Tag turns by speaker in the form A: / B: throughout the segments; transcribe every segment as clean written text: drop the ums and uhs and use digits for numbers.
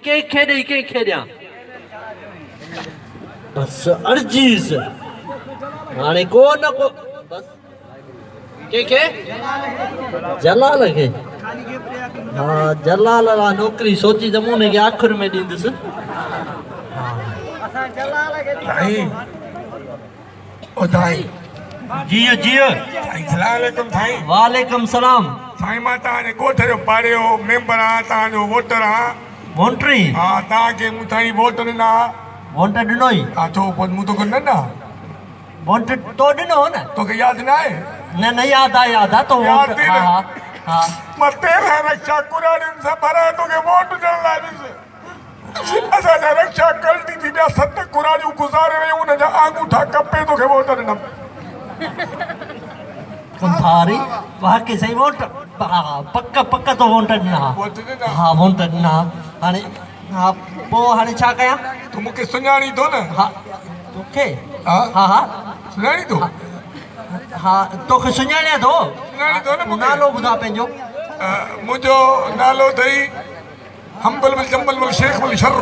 A: के खेॾे के खेॾियां बस अर्जीस हाणे को न को बस के जलाल खे हाँ जलाल ला नौकरी सोची त मूं हुनखे आख़िर में ॾींदुसि जीअ जीअ वालेकुम सलाम
B: साईं मां तव्हांजे ॻोठ जो पाड़ियो मेंबर आहियां तव्हांजो वोटर आहियां
A: मोंटरी
B: हा तव्हांखे मूं ताईं वोट ॾिना
A: वोट ॾिनो ई
B: हा छो पोइ मूं तोखे न ॾिना
A: वोट तो ॾिनो न
B: तोखे यादि न आहे
A: न यादि आहे तो
B: यादि थी न?
A: हा हा
B: मां 13 रक्षा कुराड़ियुनि सां भराए तोखे वोट ॾियण लाइ ॾिस असांजा रक्षा कल्टी थी ॿिया 7 कुराड़ियूं गुज़ारे वियूं हुनजा आंगूठा कपे तोखे वोट ॾिनमि
A: कुंभारी बाक़ी सही वोट पक्का पक्का तो वोट ॾिना
B: वोट ॾिना
A: हा वोट ॾिना हाणे हा पोइ हाणे छा कयां
B: तूं मूंखे सुञाणी थो न
A: हा तोखे
B: हा
A: हा हा
B: सुञाणी थो
A: हा तोखे सुञाणिया थो
B: सुञाणी थो न मूंखे
A: नालो ॿुधा पंहिंजो
B: मुंहिंजो नालो अथई हम्बल बिल जम्बल बिल शेख बिल शर्र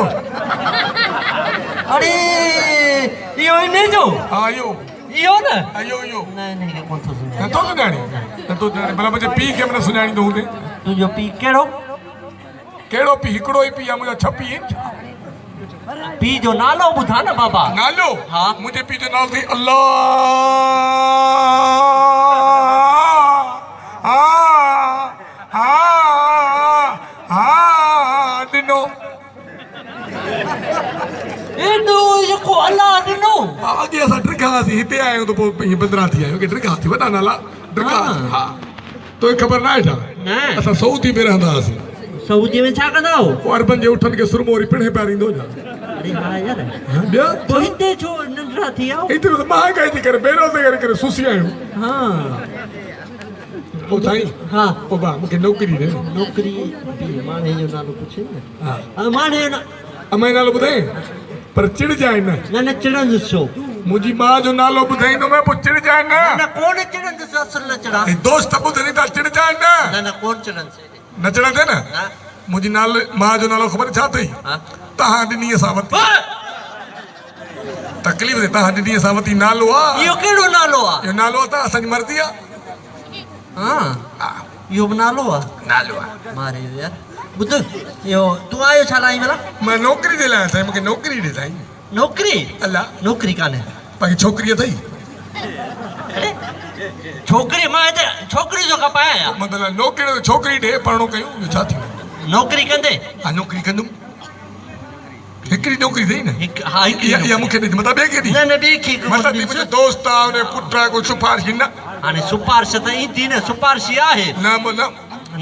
A: अरे इहो इन जो
B: हा इहो
A: इहो न
B: इहो
A: न कोन थो सुञाणे
B: नथो सुञाणी नथो सुञाणी भला मुंहिंजे पीउ खे बि न सुञाणींदो हूंदे
A: तुंहिंजो पीउ कहिड़ो
B: कहिड़ो पीउ हिकिड़ो ई पीउ आहे मुंहिंजा 6 पीउ आहिनि
A: पीउ जो नालो ॿुधा न बाबा
B: नालो
A: हा
B: मुंहिंजे पीउ जो नालो अथई अल्लाह हा हा हा ॾिनो
A: एॾो जेको अलाह ॾिनो
B: अॻे असां ड्रिगासीं हिते आया आहियूं त पोइ बदिरां थी आहियूं की ड्रिगासीं वॾा नाला ड्रिगा हा तोखे ख़बर न आहे छा
A: न
B: असां सऊदी में रहंदा हुआसीं
A: सऊदी में छा कंदा हो
B: पोइ अरबन जे उठनि खे सुरमो वरी पिणे पिया ॾींदो छा
A: अरे हा यार
B: ॿिया
A: तो हिते छो नंढड़ा थी विया
B: हिते त महांगाई जे करे बेरोज़गारी करे सुसी आहियूं
A: हा
B: पोइ साईं
A: हा
B: पोइ भाउ मूंखे नौकिरी ॾे
A: नौकरी माणे जो नालो पुछे न
B: हा
A: माणे जो
B: अमां नालो ॿुधाए पर चिड़जाए न
A: न चिड़ंदुसि छो
B: मुंहिंजी माउ जो नालो ॿुधाईंदोमांइ पोइ चिड़जाए न
A: न कोन चिड़ंदुसि असुल न चिड़ा
B: ऐं दोस्त ॿुधनि था चिड़जाए न
A: न कोन चिड़ंदुसि
B: न चिड़ंदे न
A: हा
B: मुंहिंजी नाले माउ जो नालो ख़बर छा अथई
A: हा
B: तव्हां ॾिनी असां वरिती तकलीफ़ ते तव्हां ॾिनी असां वरिती नालो आहे
A: इहो कहिड़ो नालो आहे
B: इहो नालो आहे त असांजी मर्ज़ी आहे
A: हा
B: हा
A: इहो बि नालो आहे
B: नालो आहे
A: मारे यार ॿुध इहो तूं आयो छा लाइ भला
B: मां नौकिरी जे लाइ साईं मूंखे नौकिरी ॾे साईं
A: नौकिरी
B: अलाह
A: नौकिरी कान्हे
B: बाक़ी छोकिरी अथई
A: अरे छोकिरी मां हिते छोकिरी जो खपाया या
B: मतिलबु नौकिरी छोकिरी ॾे पढ़णो कयूं इहो छा थींदो
A: नौकिरी कंदे
B: हा नौकिरी कंदुमि हिकिड़ी नौकिरी अथई न
A: हा हिकिड़ी
B: इहा मूंखे ॾे मतिलबु ॿिए खे ॾी
A: न ॿिए खे
B: मतिलबु मुंहिंजो दोस्त आहे हुन पुट आहे कोई सिफारिश न
A: हाणे सिफारिश त ईंदी न सिफारिश आहे
B: न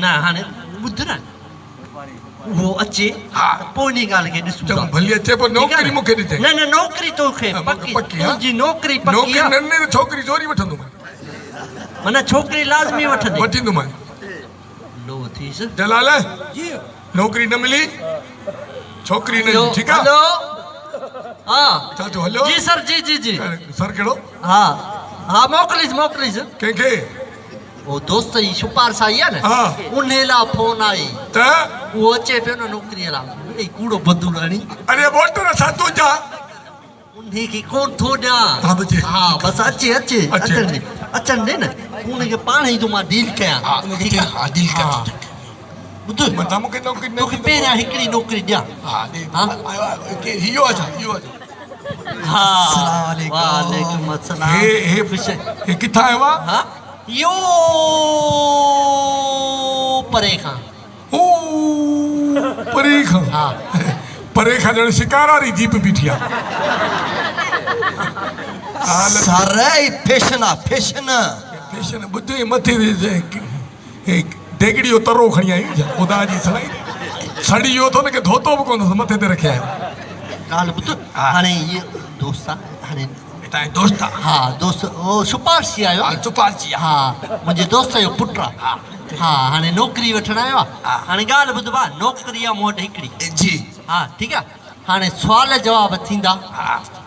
A: न हाणे ॿुध न उहो अचे
B: हा
A: पोइ इन ॻाल्हि खे ॾिसूं
B: चङो भली अचे पोइ नौकिरी मूंखे ॾिजे
A: न नौकिरी तोखे पकी तुंहिंजी नौकिरी पकी आहे
B: नौकिरी न छोकिरी चोरी वठंदुमि
A: माना छोकिरी लाज़मी वठंदी
B: वठींदुमि
A: लो थीसि
B: जलाल नौकिरी न मिली छोकिरी न ठीकु आहे
A: हेलो हा
B: चाचो हलो
A: जी सर जी जी जी
B: सर कहिड़ो
A: हा हा मोकिलीसि
B: कंहिंखे
A: वो दोस्त जी सिफारिश आई आहे न
B: हा
A: उन लाइ फोन आई
B: त
A: उहो अचे पियो न नौकिरीअ लाइ कूड़ो बदूल हणी
B: अरे वोटर छा तुंहिंजा
A: उनखे कोन थो ॾियां
B: हा बचे
A: हा बसि अचे अचनि ॾे न उनखे पाण ई तो मां डील कयां
B: ठीकु आहे हा डील कर
A: ॿुध
B: मथां मूंखे नौकिरी न
A: तोखे पहिरियां हिकिड़ी नौकिरी ॾियां
B: हा इहो आहे छा इहो आहे
A: हा वालेकुम अस्सलाम
B: हे किथां आयो आहे
A: हा यो परे खां
B: परे खां
A: हा
B: परे खां ॼण शिकार वारी जीप बीठी आहे
C: सारे फैशन आहे फैशन
B: फैशन ॿुध मथे डेगड़ी जो तरो खणी आई ख़ुदा जी सलाई सड़ी वियो थो न की धोतो बि कोन मथे ते रखिया
A: ॻाल्हि ॿुध हाणे इहो दोस्त आहे हाणे
B: तव्हांजो दोस्त आहे
A: हा दोस्त उहो सिफारिशी आयो
B: चुपारजी
A: हा मुंहिंजे दोस्त जो पुटु आहे हा हाणे नौकिरी वठणु आयो आहे हाणे ॻाल्हि ॿुध भाउ नौकिरी आहे मूं वटि हिकिड़ी
C: जी
A: हा ठीकु आहे हाणे सुवाल जवाब थींदा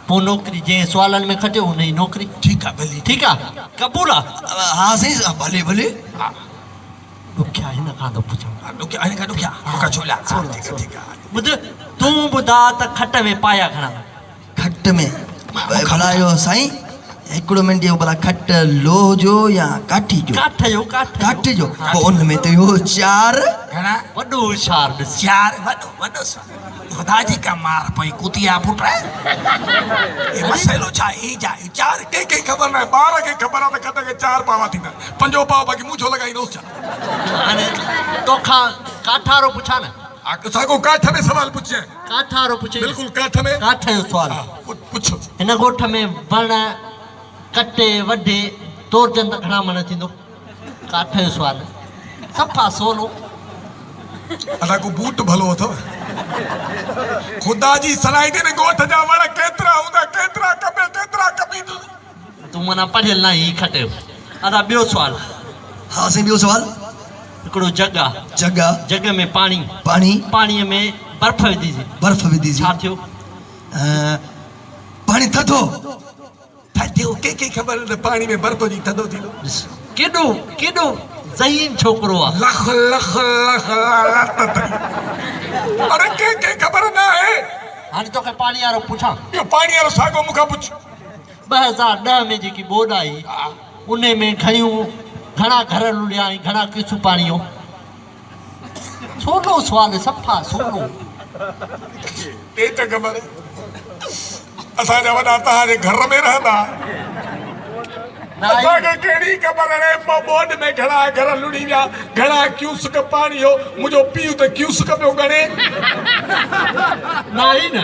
A: पोइ नौकिरी जंहिं सुवालनि में खटियो हुनजी नौकिरी
C: ठीकु आहे भली
A: ठीकु आहे क़बूल आहे
C: हा साईं भले भले
A: ॾुखिया हिन खां थो पुछां
B: ॾुखिया छोला
A: ॿुध तूं ॿुधा त खट में पाया खणा
C: खट में भला इहो साईं हिकिड़ो मिंट इहो भला खट लोह जो या काठी जो काठ जो पोइ उन में त इहो 4
D: घणा
A: वॾो होशियार ॾिस
D: 4 वॾो खुदा जी का मार पई कुतिया पुट ये मसइलो छा ई जा 4
B: के ख़बर न आहे ॿार खे ख़बर आहे त खट खे 4 पावा थींदा 5 पाव बाक़ी मूं छो लॻाईंदोसि छा
A: हाणे तोखां काठारो पुछां न
B: साॻो काठ में सवाल पुछे
A: काठारो पुछे
B: बिल्कुलु काठ में
A: काठ जो सुवाल
B: पुछो
A: हिन ॻोठ में वण कटे वढे तोड़जनि त घणा मन थींदो काठ जो सुवाल सफ़ा सोलो
B: अलाए को बूट भलो अथव ख़ुदा जी सलाह ॾे न ॻोठ जा वण केतिरा हूंदा केतिरा कपी
A: तूं माना पढ़ियल न ही खटे अदा ॿियो सुवाल
C: हा साईं ॿियो सवाल
A: हिकिड़ो जग आहे जग में पाणीअ में बर्फ़ विधीसीं छा थियो
C: पाणी थधो
B: के ख़बर त पाणी में बर्फ़ जी थधो थींदो
A: केॾो ज़हीन छोकिरो आहे
B: लख अरे के ख़बर न आहे
A: हाणे तोखे पाणी वारो पुछां
B: इहो पाणी वारो साॻो मूंखां पुछ
A: 2010 में जेकी ॿोॾ आई उन में घणा घर लुड़िया ऐं घणा किसूं पाणी हो सोलो सुवाल सफ़ा सोलो
B: ते त ख़बर असांजा वॾा तव्हांजे घर में रहंदा असांखे कहिड़ी ख़बर आहे ॿोॾ में घणा घर लुड़ी विया घणा क्यूसक पाणी हो मुंहिंजो पीउ त क्यूसक पियो गणे
A: न आई न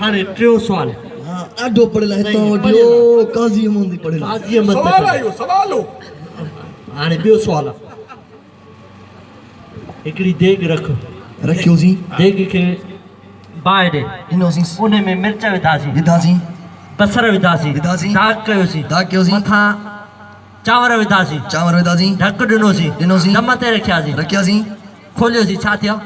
A: हाणे टियों सुवाल
C: ॾाढो पढ़ियल आहे हितां वठी काज़ी अहमद पढ़ियल
B: सवाल हो
A: हाणे ॿियो सुवाल आहे हिकिड़ी देग
C: रखियोसीं
A: देग खे बाहि ॾे
C: ॾिनोसीं
A: उन में मिर्च
C: विधासीं
A: बसर विधासीं दाग कयोसीं मथां चांवर विधासीं
C: ढक
A: ॾिनोसीं दम ते रखियासीं
C: खोलियोसीं
A: छा थियो